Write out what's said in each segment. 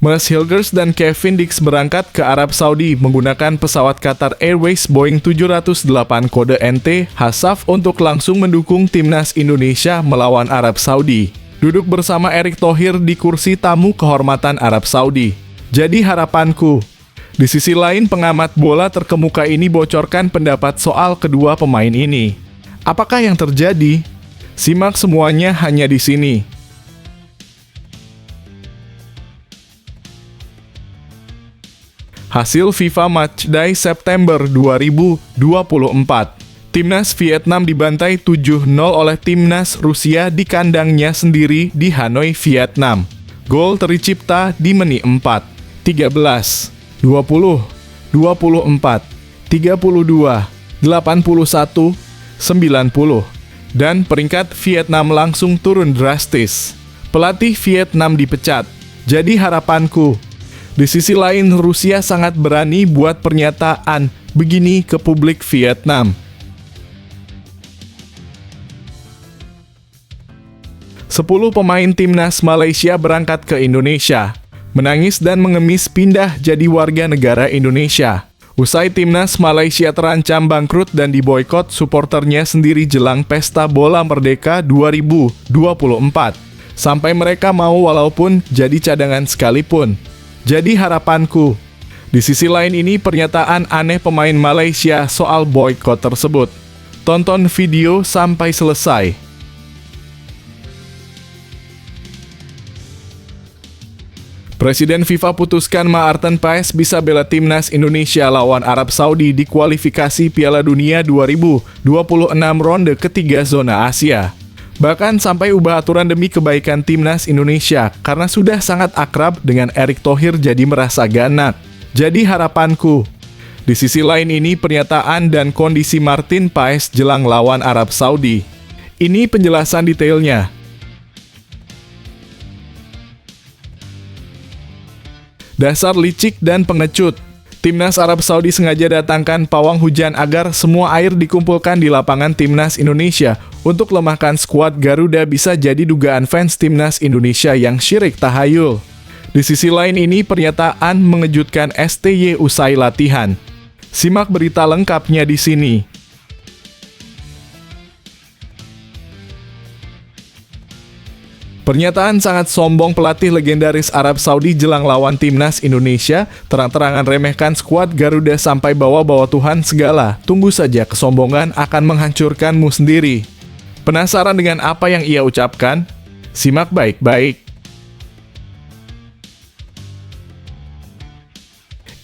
Max Hilgers dan Kevin Dix berangkat ke Arab Saudi menggunakan pesawat Qatar Airways Boeing 708 kode NT Hasaf untuk langsung mendukung timnas Indonesia melawan Arab Saudi. Duduk bersama Erick Thohir di kursi tamu kehormatan Arab Saudi. Jadi harapanku. Di sisi lain, pengamat bola terkemuka ini bocorkan pendapat soal kedua pemain ini. Apakah yang terjadi? Simak semuanya hanya di sini. Hasil FIFA Matchday September 2024. Timnas Vietnam dibantai 7-0 oleh Timnas Rusia di kandangnya sendiri di Hanoi, Vietnam. Gol tercipta di menit 4, 13, 20, 24, 32, 81, 90. Dan peringkat Vietnam langsung turun drastis. Pelatih Vietnam dipecat. Jadi harapanku. Di sisi lain, Rusia sangat berani buat pernyataan begini ke publik Vietnam. 10 pemain timnas Malaysia berangkat ke Indonesia. Menangis dan mengemis pindah jadi warga negara Indonesia. Usai timnas Malaysia terancam bangkrut dan diboikot supporternya sendiri jelang Pesta Bola Merdeka 2024. Sampai mereka mau walaupun jadi cadangan sekalipun. Jadi harapanku. Di sisi lain ini pernyataan aneh pemain Malaysia soal boikot tersebut. Tonton video sampai selesai. Presiden FIFA putuskan Maarten Paes bisa bela timnas Indonesia lawan Arab Saudi di kualifikasi Piala Dunia 2026 ronde ketiga zona Asia. Bahkan sampai ubah aturan demi kebaikan timnas Indonesia karena sudah sangat akrab dengan Erick Thohir jadi merasa ganak. Jadi harapanku. Di sisi lain ini pernyataan dan kondisi Martin Paes jelang lawan Arab Saudi. Ini penjelasan detailnya. Dasar licik dan pengecut. Timnas Arab Saudi sengaja datangkan pawang hujan agar semua air dikumpulkan di lapangan timnas Indonesia untuk lemahkan skuad Garuda bisa jadi dugaan fans timnas Indonesia yang syirik tahayul. Di sisi lain ini pernyataan mengejutkan STY usai latihan. Simak berita lengkapnya di sini. Pernyataan sangat sombong pelatih legendaris Arab Saudi jelang lawan timnas Indonesia, terang-terangan remehkan skuad Garuda sampai bawa-bawa Tuhan segala. Tunggu saja kesombongan akan menghancurkanmu sendiri. Penasaran dengan apa yang ia ucapkan? Simak baik-baik.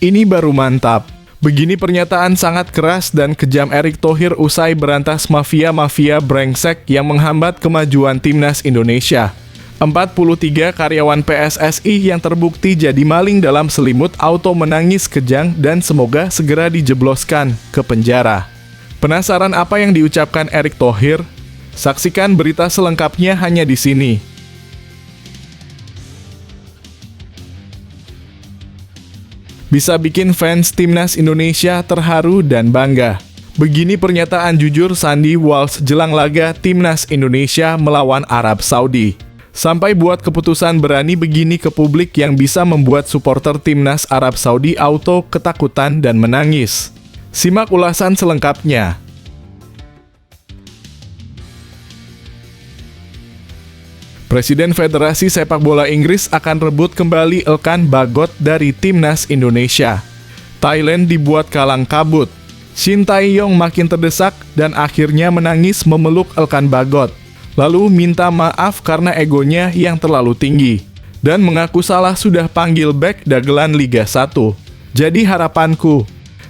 Ini baru mantap. Begini pernyataan sangat keras dan kejam Erick Thohir usai berantas mafia-mafia brengsek yang menghambat kemajuan timnas Indonesia. 43 karyawan PSSI yang terbukti jadi maling dalam selimut auto menangis kejang dan semoga segera dijebloskan ke penjara. Penasaran apa yang diucapkan Erick Thohir? Saksikan berita selengkapnya hanya di sini. Bisa bikin fans timnas Indonesia terharu dan bangga. Begini pernyataan jujur Sandy Walsh jelang laga timnas Indonesia melawan Arab Saudi. Sampai buat keputusan berani begini ke publik yang bisa membuat supporter timnas Arab Saudi auto ketakutan dan menangis. Simak ulasan selengkapnya. Presiden Federasi Sepak Bola Inggris akan rebut kembali Elkan Bagot dari timnas Indonesia. Thailand dibuat kalang kabut. Shin Tae-yong makin terdesak dan akhirnya menangis memeluk Elkan Bagot. Lalu minta maaf karena egonya yang terlalu tinggi. Dan mengaku salah sudah panggil bek dagelan Liga 1. Jadi harapanku.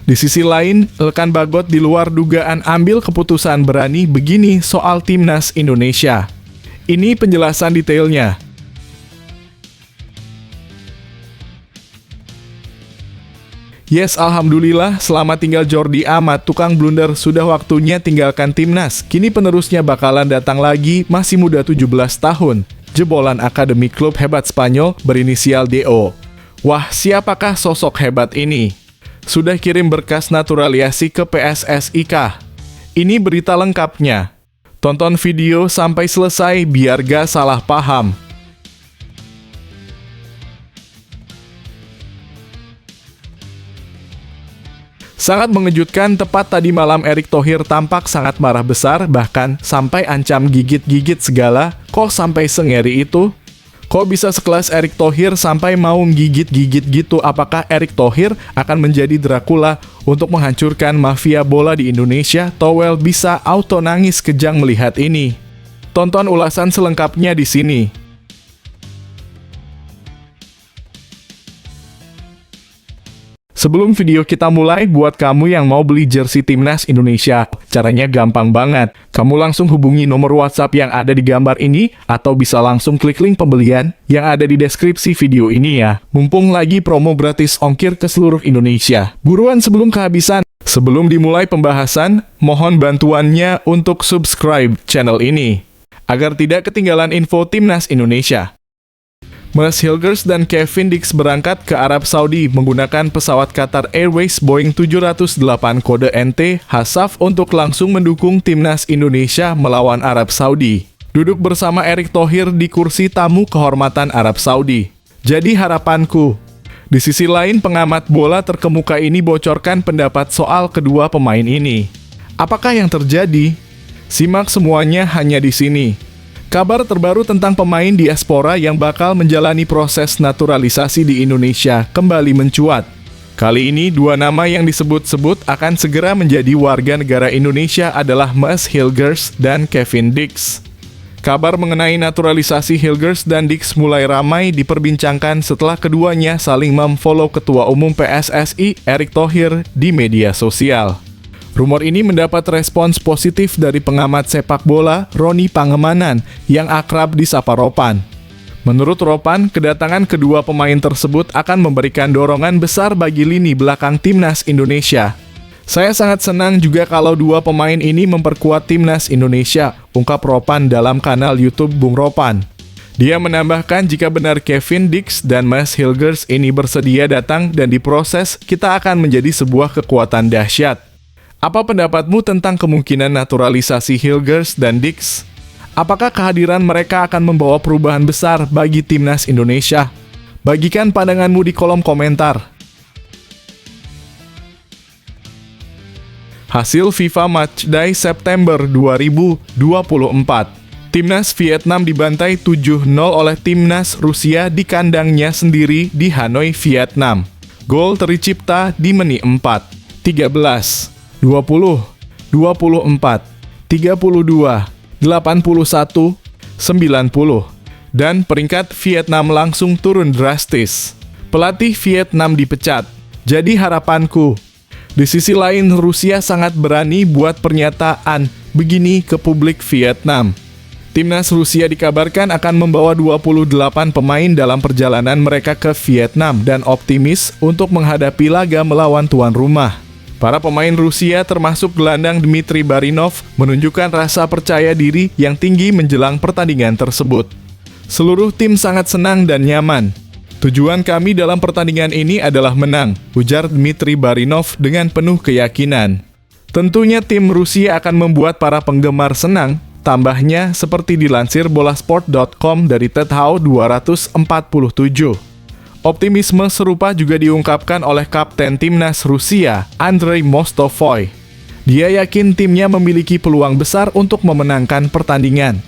Di sisi lain, Elkan Bagot di luar dugaan ambil keputusan berani begini soal timnas Indonesia. Ini penjelasan detailnya. Yes, alhamdulillah, selamat tinggal Jordi Amat, tukang blunder, sudah waktunya tinggalkan timnas. Kini penerusnya bakalan datang lagi, masih muda 17 tahun. Jebolan akademi klub hebat Spanyol berinisial DO. Wah, siapakah sosok hebat ini? Sudah kirim berkas naturalisasi ke PSSI kah? Ini berita lengkapnya. Tonton video sampai selesai biar gak salah paham. Sangat mengejutkan, tepat tadi malam Erick Thohir tampak sangat marah besar, bahkan sampai ancam gigit-gigit segala. Kok sampai sengeri itu? Kok bisa sekelas Erick Thohir sampai mau gigit-gigit gitu? Apakah Erick Thohir akan menjadi Dracula untuk menghancurkan mafia bola di Indonesia? Towel bisa auto nangis kejang melihat ini. Tonton ulasan selengkapnya di sini. Sebelum video kita mulai, buat kamu yang mau beli jersey Timnas Indonesia, caranya gampang banget. Kamu langsung hubungi nomor WhatsApp yang ada di gambar ini, atau bisa langsung klik link pembelian yang ada di deskripsi video ini ya. Mumpung lagi promo gratis ongkir ke seluruh Indonesia. Buruan sebelum kehabisan. Sebelum dimulai pembahasan, mohon bantuannya untuk subscribe channel ini, agar tidak ketinggalan info Timnas Indonesia. Mas Hilgers dan Kevin Dix berangkat ke Arab Saudi menggunakan pesawat Qatar Airways Boeing 708 kode NT Hasaf untuk langsung mendukung Timnas Indonesia melawan Arab Saudi. Duduk bersama Erick Thohir di kursi tamu kehormatan Arab Saudi. Jadi harapanku. Di sisi lain, pengamat bola terkemuka ini bocorkan pendapat soal kedua pemain ini. Apakah yang terjadi? Simak semuanya hanya di sini. Kabar terbaru tentang pemain diaspora yang bakal menjalani proses naturalisasi di Indonesia kembali mencuat. Kali ini, dua nama yang disebut-sebut akan segera menjadi warga negara Indonesia adalah Mas Hilgers dan Kevin Dix. Kabar mengenai naturalisasi Hilgers dan Dix mulai ramai diperbincangkan setelah keduanya saling memfollow Ketua Umum PSSI Erick Thohir di media sosial. Rumor ini mendapat respons positif dari pengamat sepak bola Roni Pangemanan yang akrab disapa Ropan. Menurut Ropan, kedatangan kedua pemain tersebut akan memberikan dorongan besar bagi lini belakang Timnas Indonesia. Saya sangat senang juga kalau dua pemain ini memperkuat Timnas Indonesia, ungkap Ropan dalam kanal YouTube Bung Ropan. Dia menambahkan jika benar Kevin Dix dan Mas Hilgers ini bersedia datang dan diproses, kita akan menjadi sebuah kekuatan dahsyat. Apa pendapatmu tentang kemungkinan naturalisasi Hilgers dan Dix? Apakah kehadiran mereka akan membawa perubahan besar bagi Timnas Indonesia? Bagikan pandanganmu di kolom komentar. Hasil FIFA Matchday September 2024. Timnas Vietnam dibantai 7-0 oleh Timnas Rusia di kandangnya sendiri di Hanoi, Vietnam. Gol tercipta di menit 4, 13, 20, 24, 32, 81, 90, dan peringkat Vietnam langsung turun drastis. Pelatih Vietnam dipecat. Jadi harapanku. Di sisi lain, Rusia sangat berani buat pernyataan begini ke publik Vietnam. Timnas Rusia dikabarkan akan membawa 28 pemain dalam perjalanan mereka ke Vietnam dan optimis untuk menghadapi laga melawan tuan rumah. Para pemain Rusia termasuk gelandang Dmitry Barinov menunjukkan rasa percaya diri yang tinggi menjelang pertandingan tersebut. Seluruh tim sangat senang dan nyaman. Tujuan kami dalam pertandingan ini adalah menang, ujar Dmitry Barinov dengan penuh keyakinan. Tentunya tim Rusia akan membuat para penggemar senang, tambahnya seperti dilansir bolasport.com dari TED.How 247. Optimisme serupa juga diungkapkan oleh Kapten Timnas Rusia, Andrei Mostovoy. Dia yakin timnya memiliki peluang besar untuk memenangkan pertandingan.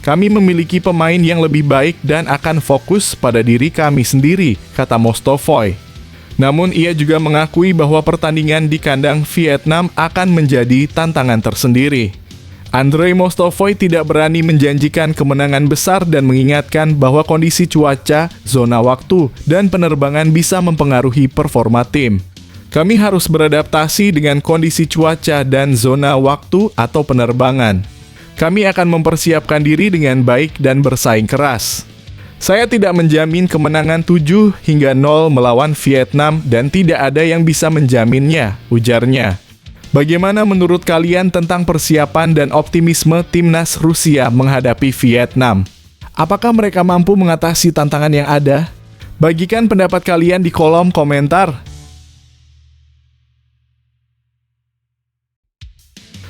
Kami memiliki pemain yang lebih baik dan akan fokus pada diri kami sendiri, kata Mostovoy. Namun ia juga mengakui bahwa pertandingan di kandang Vietnam akan menjadi tantangan tersendiri. Andrei Mostovoy tidak berani menjanjikan kemenangan besar dan mengingatkan bahwa kondisi cuaca, zona waktu, dan penerbangan bisa mempengaruhi performa tim. Kami harus beradaptasi dengan kondisi cuaca dan zona waktu atau penerbangan. Kami akan mempersiapkan diri dengan baik dan bersaing keras. Saya tidak menjamin kemenangan 7-0 melawan Vietnam dan tidak ada yang bisa menjaminnya, ujarnya. Bagaimana menurut kalian tentang persiapan dan optimisme Timnas Rusia menghadapi Vietnam? Apakah mereka mampu mengatasi tantangan yang ada? Bagikan pendapat kalian di kolom komentar.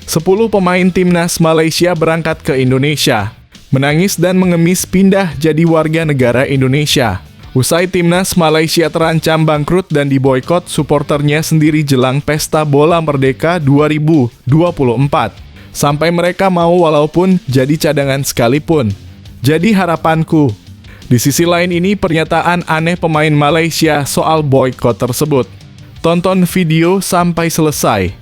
10 pemain Timnas Malaysia berangkat ke Indonesia. Menangis dan mengemis pindah jadi warga negara Indonesia. Usai timnas Malaysia terancam bangkrut dan diboikot supporternya sendiri jelang Pesta Bola Merdeka 2024. Sampai mereka mau walaupun jadi cadangan sekalipun. Jadi harapanku. Di sisi lain ini pernyataan aneh pemain Malaysia soal boikot tersebut. Tonton video sampai selesai.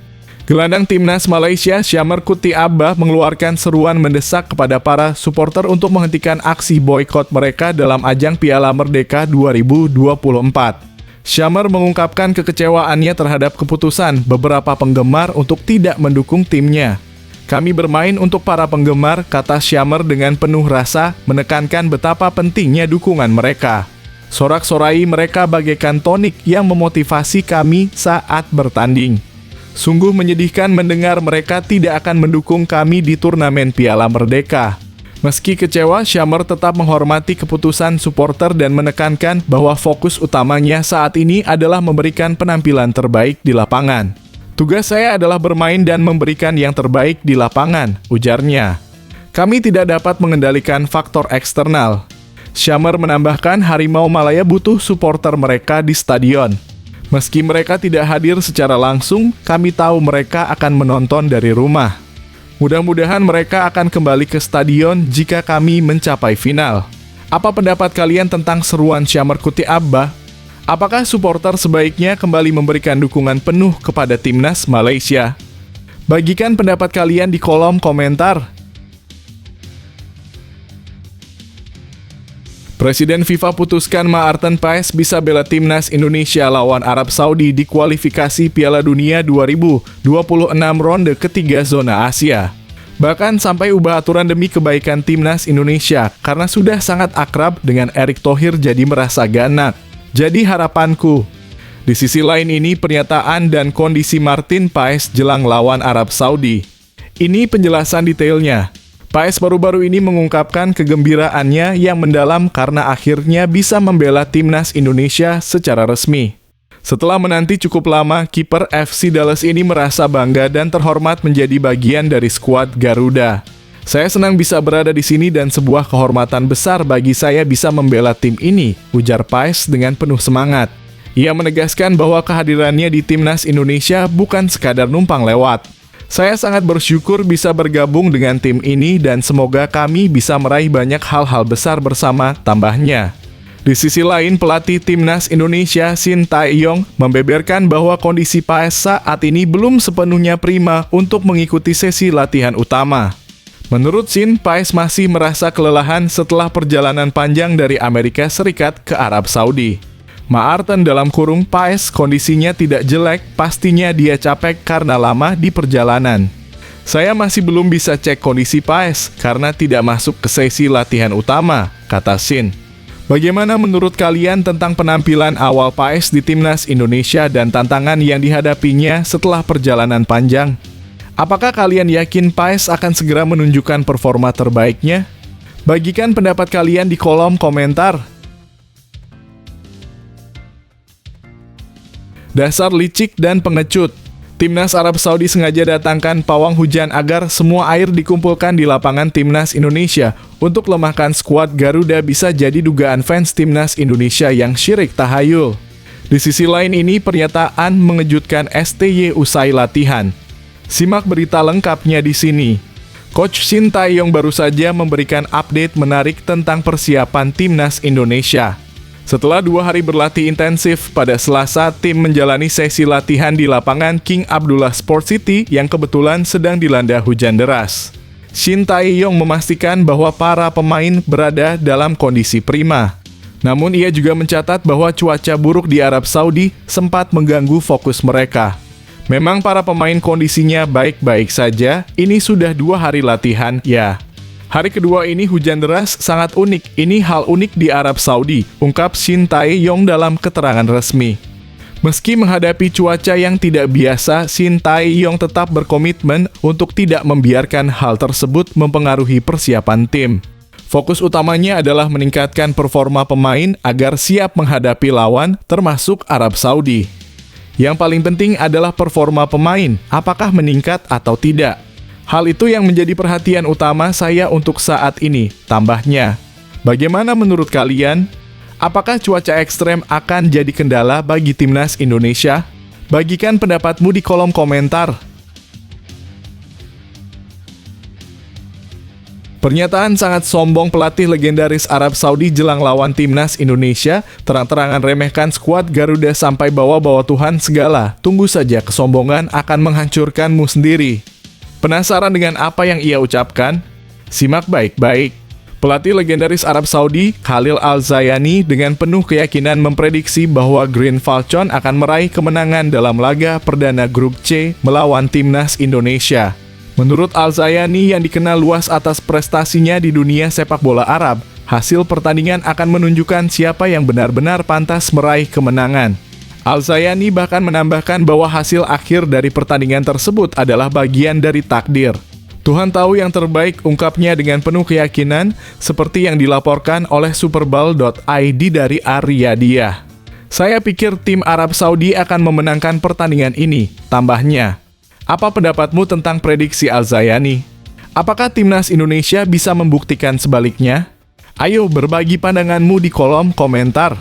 Gelandang timnas Malaysia Syamar Kuti Abah mengeluarkan seruan mendesak kepada para supporter untuk menghentikan aksi boikot mereka dalam ajang Piala Merdeka 2024. Syamar mengungkapkan kekecewaannya terhadap keputusan beberapa penggemar untuk tidak mendukung timnya. Kami bermain untuk para penggemar, kata Syamar dengan penuh rasa, menekankan betapa pentingnya dukungan mereka. Sorak-sorai mereka bagaikan tonik yang memotivasi kami saat bertanding. Sungguh menyedihkan mendengar mereka tidak akan mendukung kami di turnamen Piala Merdeka. Meski kecewa, Syamar tetap menghormati keputusan supporter dan menekankan bahwa fokus utamanya saat ini adalah memberikan penampilan terbaik di lapangan. Tugas saya adalah bermain dan memberikan yang terbaik di lapangan, ujarnya. Kami tidak dapat mengendalikan faktor eksternal. Syamar menambahkan Harimau Malaya butuh supporter mereka di stadion. Meski mereka tidak hadir secara langsung, kami tahu mereka akan menonton dari rumah. Mudah-mudahan mereka akan kembali ke stadion jika kami mencapai final. Apa pendapat kalian tentang seruan Syamar Kuti Abah? Apakah supporter sebaiknya kembali memberikan dukungan penuh kepada timnas Malaysia? Bagikan pendapat kalian di kolom komentar. Presiden FIFA putuskan Maarten Paes bisa bela timnas Indonesia lawan Arab Saudi di kualifikasi Piala Dunia 2026 ronde ketiga zona Asia. Bahkan sampai ubah aturan demi kebaikan timnas Indonesia karena sudah sangat akrab dengan Erick Thohir jadi merasa ganak. Jadi harapanku. Di sisi lain ini pernyataan dan kondisi Martin Paes jelang lawan Arab Saudi. Ini penjelasan detailnya. Paes baru-baru ini mengungkapkan kegembiraannya yang mendalam karena akhirnya bisa membela timnas Indonesia secara resmi. Setelah menanti cukup lama, kiper FC Dallas ini merasa bangga dan terhormat menjadi bagian dari skuad Garuda. Saya senang bisa berada di sini dan sebuah kehormatan besar bagi saya bisa membela tim ini, ujar Paes dengan penuh semangat. Ia menegaskan bahwa kehadirannya di timnas Indonesia bukan sekadar numpang lewat. Saya sangat bersyukur bisa bergabung dengan tim ini dan semoga kami bisa meraih banyak hal-hal besar bersama, tambahnya. Di sisi lain, pelatih timnas Indonesia Shin Tae-yong membeberkan bahwa kondisi Paes saat ini belum sepenuhnya prima untuk mengikuti sesi latihan utama. Menurut Shin, Paes masih merasa kelelahan setelah perjalanan panjang dari Amerika Serikat ke Arab Saudi. Maarten dalam kurung Paes kondisinya tidak jelek, pastinya dia capek karena lama di perjalanan. Saya masih belum bisa cek kondisi Paes karena tidak masuk ke sesi latihan utama, kata Shin. Bagaimana menurut kalian tentang penampilan awal Paes di timnas Indonesia dan tantangan yang dihadapinya setelah perjalanan panjang? Apakah kalian yakin Paes akan segera menunjukkan performa terbaiknya? Bagikan pendapat kalian di kolom komentar. Dasar licik dan pengecut. Timnas Arab Saudi sengaja datangkan pawang hujan agar semua air dikumpulkan di lapangan timnas Indonesia untuk lemahkan skuad Garuda bisa jadi dugaan fans timnas Indonesia yang syirik tahayul. Di sisi lain ini pernyataan mengejutkan STY usai latihan. Simak berita lengkapnya di sini. Coach Shin Tae-yong baru saja memberikan update menarik tentang persiapan timnas Indonesia. Setelah 2 hari berlatih intensif, pada Selasa tim menjalani sesi latihan di lapangan King Abdullah Sport City yang kebetulan sedang dilanda hujan deras. Shin Tae-yong memastikan bahwa para pemain berada dalam kondisi prima. Namun ia juga mencatat bahwa cuaca buruk di Arab Saudi sempat mengganggu fokus mereka. Memang para pemain kondisinya baik-baik saja, ini sudah 2 hari latihan, ya. Hari kedua ini hujan deras sangat unik, ini hal unik di Arab Saudi, ungkap Shin Tae-yong dalam keterangan resmi. Meski menghadapi cuaca yang tidak biasa, Shin Tae-yong tetap berkomitmen untuk tidak membiarkan hal tersebut mempengaruhi persiapan tim. Fokus utamanya adalah meningkatkan performa pemain agar siap menghadapi lawan, termasuk Arab Saudi. Yang paling penting adalah performa pemain, apakah meningkat atau tidak. Hal itu yang menjadi perhatian utama saya untuk saat ini, tambahnya. Bagaimana menurut kalian? Apakah cuaca ekstrem akan jadi kendala bagi timnas Indonesia? Bagikan pendapatmu di kolom komentar. Pernyataan sangat sombong pelatih legendaris Arab Saudi jelang lawan timnas Indonesia, terang-terangan remehkan skuad Garuda sampai bawa-bawa Tuhan segala. Tunggu saja kesombongan akan menghancurkanmu sendiri. Penasaran dengan apa yang ia ucapkan? Simak baik-baik. Pelatih legendaris Arab Saudi, Khalil Al-Zayani, dengan penuh keyakinan memprediksi bahwa Green Falcon akan meraih kemenangan dalam laga perdana Grup C melawan timnas Indonesia. Menurut Al-Zayani yang dikenal luas atas prestasinya di dunia sepak bola Arab, hasil pertandingan akan menunjukkan siapa yang benar-benar pantas meraih kemenangan. Al-Zayani bahkan menambahkan bahwa hasil akhir dari pertandingan tersebut adalah bagian dari takdir. Tuhan tahu yang terbaik, ungkapnya dengan penuh keyakinan, seperti yang dilaporkan oleh Superball.id dari Aryadia. Saya pikir tim Arab Saudi akan memenangkan pertandingan ini, tambahnya. Apa pendapatmu tentang prediksi Al-Zayani? Apakah timnas Indonesia bisa membuktikan sebaliknya? Ayo berbagi pandanganmu di kolom komentar.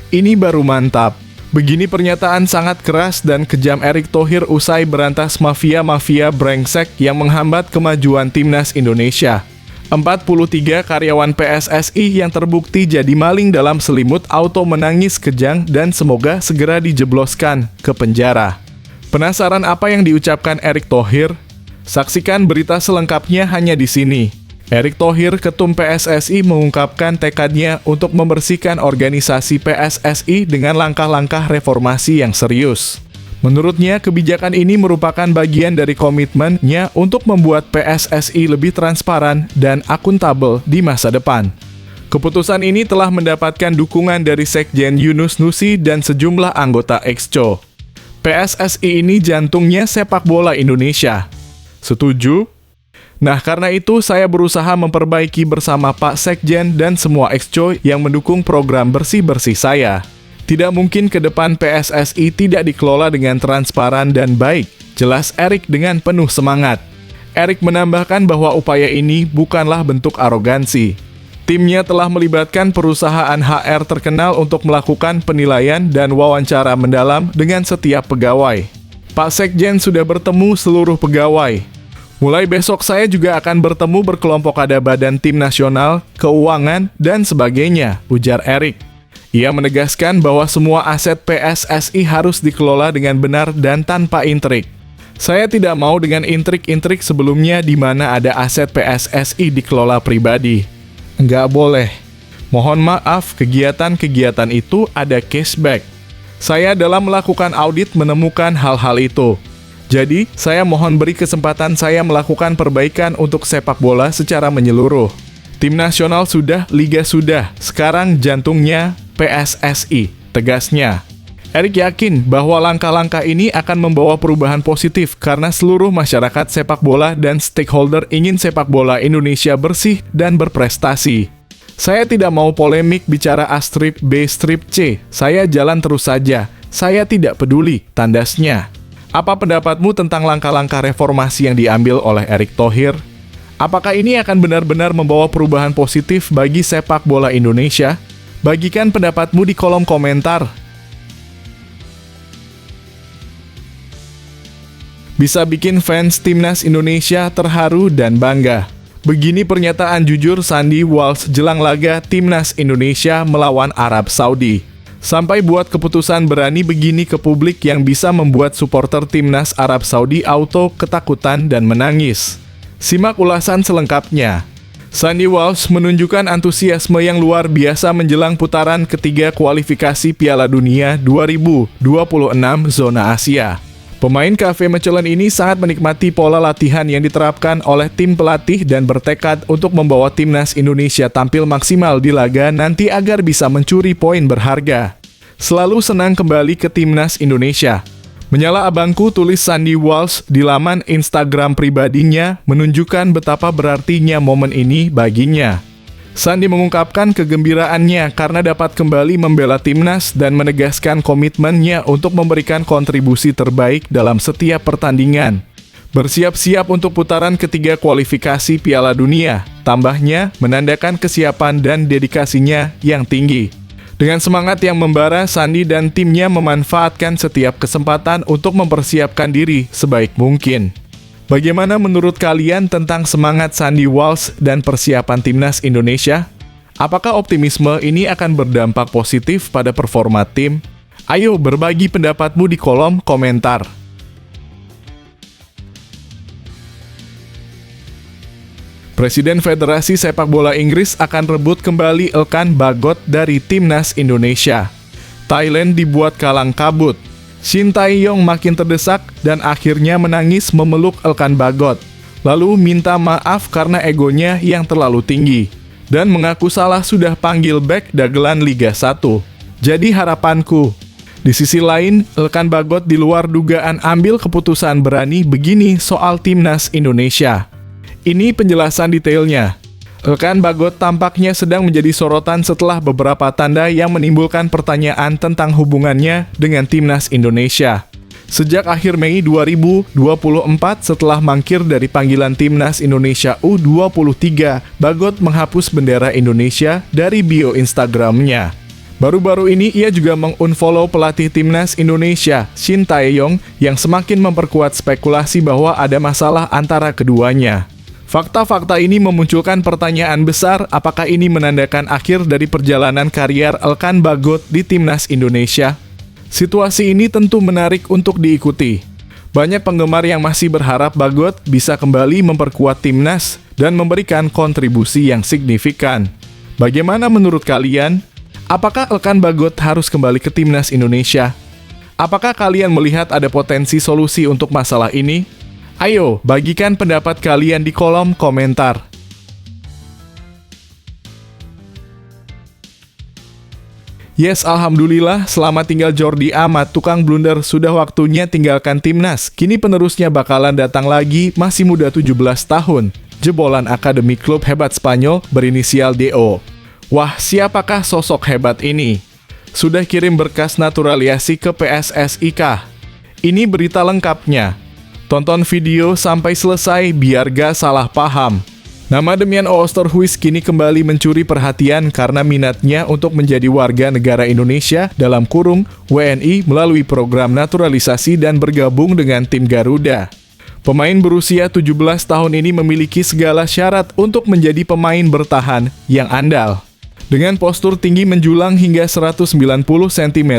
Ini baru mantap. Begini pernyataan sangat keras dan kejam Erick Thohir usai berantas mafia-mafia brengsek yang menghambat kemajuan timnas Indonesia. 43 karyawan PSSI yang terbukti jadi maling dalam selimut auto menangis kejang dan semoga segera dijebloskan ke penjara. Penasaran apa yang diucapkan Erick Thohir? Saksikan berita selengkapnya hanya di sini. Erick Thohir, Ketum PSSI, mengungkapkan tekadnya untuk membersihkan organisasi PSSI dengan langkah-langkah reformasi yang serius. Menurutnya, kebijakan ini merupakan bagian dari komitmennya untuk membuat PSSI lebih transparan dan akuntabel di masa depan. Keputusan ini telah mendapatkan dukungan dari Sekjen Yunus Nusi dan sejumlah anggota Exco. PSSI ini jantungnya sepak bola Indonesia. Setuju? Nah, karena itu saya berusaha memperbaiki bersama Pak Sekjen dan semua Exco yang mendukung program bersih-bersih saya. Tidak mungkin ke depan PSSI tidak dikelola dengan transparan dan baik, jelas Erick dengan penuh semangat. Erick menambahkan bahwa upaya ini bukanlah bentuk arogansi. Timnya telah melibatkan perusahaan HR terkenal untuk melakukan penilaian dan wawancara mendalam dengan setiap pegawai. Pak Sekjen sudah bertemu seluruh pegawai. Mulai besok saya juga akan bertemu berkelompok ada badan tim nasional, keuangan, dan sebagainya, ujar Erick. Ia menegaskan bahwa semua aset PSSI harus dikelola dengan benar dan tanpa intrik. Saya tidak mau dengan intrik-intrik sebelumnya di mana ada aset PSSI dikelola pribadi. Nggak boleh. Mohon maaf, kegiatan-kegiatan itu ada cashback. Saya dalam melakukan audit menemukan hal-hal itu. Jadi, saya mohon beri kesempatan saya melakukan perbaikan untuk sepak bola secara menyeluruh. Tim nasional sudah, liga sudah, sekarang jantungnya PSSI, tegasnya. Erick yakin bahwa langkah-langkah ini akan membawa perubahan positif karena seluruh masyarakat sepak bola dan stakeholder ingin sepak bola Indonesia bersih dan berprestasi. Saya tidak mau polemik bicara A strip B strip C, saya jalan terus saja, saya tidak peduli, tandasnya. Apa pendapatmu tentang langkah-langkah reformasi yang diambil oleh Erick Thohir? Apakah ini akan benar-benar membawa perubahan positif bagi sepak bola Indonesia? Bagikan pendapatmu di kolom komentar. Bisa bikin fans timnas Indonesia terharu dan bangga. Begini pernyataan jujur Sandy Walsh jelang laga timnas Indonesia melawan Arab Saudi. Sampai buat keputusan berani begini ke publik yang bisa membuat supporter timnas Arab Saudi auto ketakutan dan menangis. Simak ulasan selengkapnya. Sandy Walsh menunjukkan antusiasme yang luar biasa menjelang putaran ketiga kualifikasi Piala Dunia 2026 zona Asia. Pemain Cafe Mechelen ini sangat menikmati pola latihan yang diterapkan oleh tim pelatih dan bertekad untuk membawa timnas Indonesia tampil maksimal di laga nanti agar bisa mencuri poin berharga. Selalu senang kembali ke timnas Indonesia. Menyala abangku, tulis Sandy Walsh di laman Instagram pribadinya, menunjukkan betapa berartinya momen ini baginya. Sandy mengungkapkan kegembiraannya karena dapat kembali membela timnas dan menegaskan komitmennya untuk memberikan kontribusi terbaik dalam setiap pertandingan. Bersiap-siap untuk putaran ketiga kualifikasi Piala Dunia, tambahnya menandakan kesiapan dan dedikasinya yang tinggi. Dengan semangat yang membara, Sandi dan timnya memanfaatkan setiap kesempatan untuk mempersiapkan diri sebaik mungkin. Bagaimana menurut kalian tentang semangat Sandi Walsh dan persiapan timnas Indonesia? Apakah optimisme ini akan berdampak positif pada performa tim? Ayo berbagi pendapatmu di kolom komentar. Presiden Federasi Sepak Bola Inggris akan rebut kembali Elkan Bagot dari Timnas Indonesia. Thailand dibuat kalang kabut. Shin Tae-yong makin terdesak dan akhirnya menangis memeluk Elkan Bagot. Lalu minta maaf karena egonya yang terlalu tinggi. Dan mengaku salah sudah panggil bek dagelan Liga 1. Jadi harapanku. Di sisi lain, Elkan Bagot di luar dugaan ambil keputusan berani begini soal Timnas Indonesia. Ini penjelasan detailnya. Elkan Bagot tampaknya sedang menjadi sorotan setelah beberapa tanda yang menimbulkan pertanyaan tentang hubungannya dengan Timnas Indonesia. Sejak akhir Mei 2024 setelah mangkir dari panggilan Timnas Indonesia U23, Bagot menghapus bendera Indonesia dari bio Instagramnya. Baru-baru ini ia juga mengunfollow pelatih Timnas Indonesia, Shin Tae-yong, yang semakin memperkuat spekulasi bahwa ada masalah antara keduanya. Fakta-fakta ini memunculkan pertanyaan besar, apakah ini menandakan akhir dari perjalanan karier Elkan Bagot di Timnas Indonesia? Situasi ini tentu menarik untuk diikuti. Banyak penggemar yang masih berharap Bagot bisa kembali memperkuat Timnas dan memberikan kontribusi yang signifikan. Bagaimana menurut kalian? Apakah Elkan Bagot harus kembali ke Timnas Indonesia? Apakah kalian melihat ada potensi solusi untuk masalah ini? Ayo, bagikan pendapat kalian di kolom komentar. Yes, alhamdulillah, selamat tinggal Jordi Amat, tukang blunder, sudah waktunya tinggalkan Timnas. Kini penerusnya bakalan datang lagi, masih muda 17 tahun. Jebolan akademi klub hebat Spanyol berinisial DO. Wah, siapakah sosok hebat ini? Sudah kirim berkas naturalisasi ke PSSI kah? Ini berita lengkapnya. Tonton video sampai selesai biar gak salah paham. Nama Demian Oosterhuis kini kembali mencuri perhatian karena minatnya untuk menjadi warga negara Indonesia dalam kurung WNI melalui program naturalisasi dan bergabung dengan tim Garuda. Pemain berusia 17 tahun ini memiliki segala syarat untuk menjadi pemain bertahan yang andal. Dengan postur tinggi menjulang hingga 190 cm,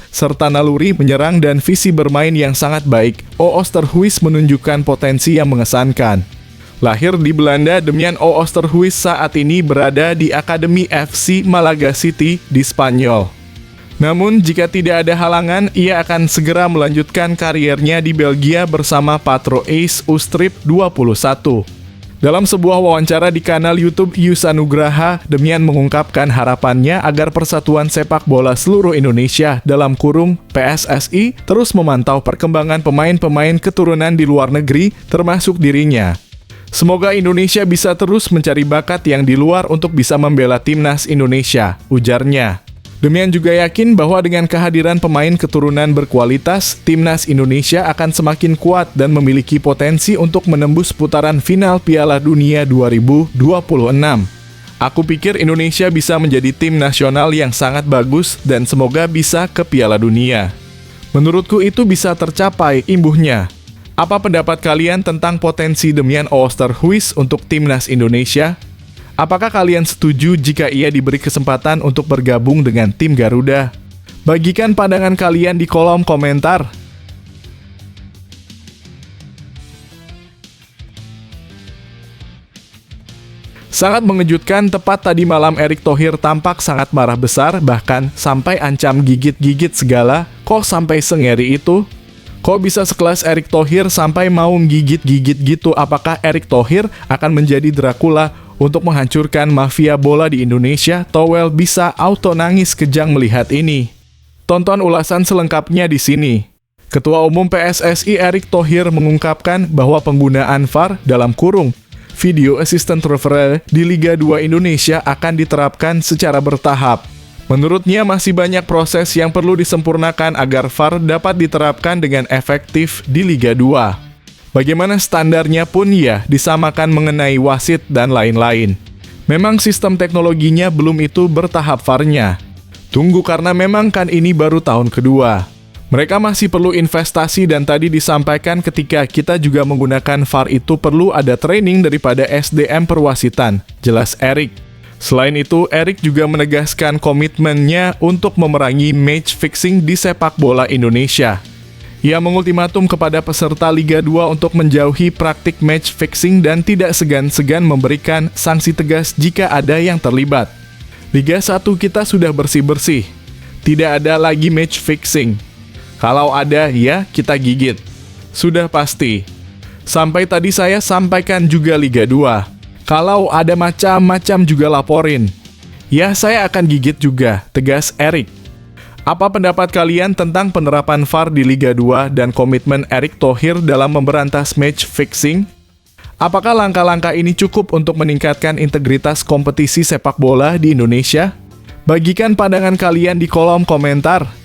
serta naluri menyerang dan visi bermain yang sangat baik, Oosterhuis menunjukkan potensi yang mengesankan. Lahir di Belanda, Demian Oosterhuis saat ini berada di Akademi FC Malaga City di Spanyol. Namun, jika tidak ada halangan, ia akan segera melanjutkan kariernya di Belgia bersama Patro Ace Ustrip 21. Dalam sebuah wawancara di kanal YouTube Yusanugraha, Demian mengungkapkan harapannya agar Persatuan Sepak Bola Seluruh Indonesia dalam kurung PSSI terus memantau perkembangan pemain-pemain keturunan di luar negeri, termasuk dirinya. Semoga Indonesia bisa terus mencari bakat yang di luar untuk bisa membela Timnas Indonesia, ujarnya. Demian juga yakin bahwa dengan kehadiran pemain keturunan berkualitas, Timnas Indonesia akan semakin kuat dan memiliki potensi untuk menembus putaran final Piala Dunia 2026. Aku pikir Indonesia bisa menjadi tim nasional yang sangat bagus dan semoga bisa ke Piala Dunia. Menurutku itu bisa tercapai, imbuhnya. Apa pendapat kalian tentang potensi Demian Oosterhuis untuk Timnas Indonesia? Apakah kalian setuju jika ia diberi kesempatan untuk bergabung dengan tim Garuda? Bagikan pandangan kalian di kolom komentar. Sangat mengejutkan, tepat tadi malam Erick Thohir tampak sangat marah besar, bahkan sampai ancam gigit-gigit segala. Kok sampai sengeri itu? Kok bisa sekelas Erick Thohir sampai mau gigit-gigit gitu? Apakah Erick Thohir akan menjadi Dracula untuk menghancurkan mafia bola di Indonesia? Towel bisa auto nangis kejang melihat ini. Tonton ulasan selengkapnya di sini. Ketua Umum PSSI Erick Thohir mengungkapkan bahwa penggunaan VAR dalam kurung Video Assistant Referee di Liga 2 Indonesia akan diterapkan secara bertahap. Menurutnya masih banyak proses yang perlu disempurnakan agar VAR dapat diterapkan dengan efektif di Liga 2. Bagaimana standarnya pun ya disamakan mengenai wasit dan lain-lain. Memang sistem teknologinya belum itu bertahap VAR-nya. Tunggu karena memang kan ini baru tahun kedua. Mereka masih perlu investasi dan tadi disampaikan ketika kita juga menggunakan VAR itu perlu ada training daripada SDM perwasitan, jelas Erik. Selain itu, Erik juga menegaskan komitmennya untuk memerangi match fixing di sepak bola Indonesia. Ia mengultimatum kepada peserta Liga 2 untuk menjauhi praktik match fixing dan tidak segan-segan memberikan sanksi tegas jika ada yang terlibat. Liga 1 kita sudah bersih-bersih. Tidak ada lagi match fixing. Kalau ada, ya kita gigit. Sudah pasti. Sampai tadi saya sampaikan juga Liga 2. Kalau ada macam-macam juga laporin. Ya saya akan gigit juga, tegas Erik. Apa pendapat kalian tentang penerapan VAR di Liga 2 dan komitmen Erick Thohir dalam memberantas match fixing? Apakah langkah-langkah ini cukup untuk meningkatkan integritas kompetisi sepak bola di Indonesia? Bagikan pandangan kalian di kolom komentar.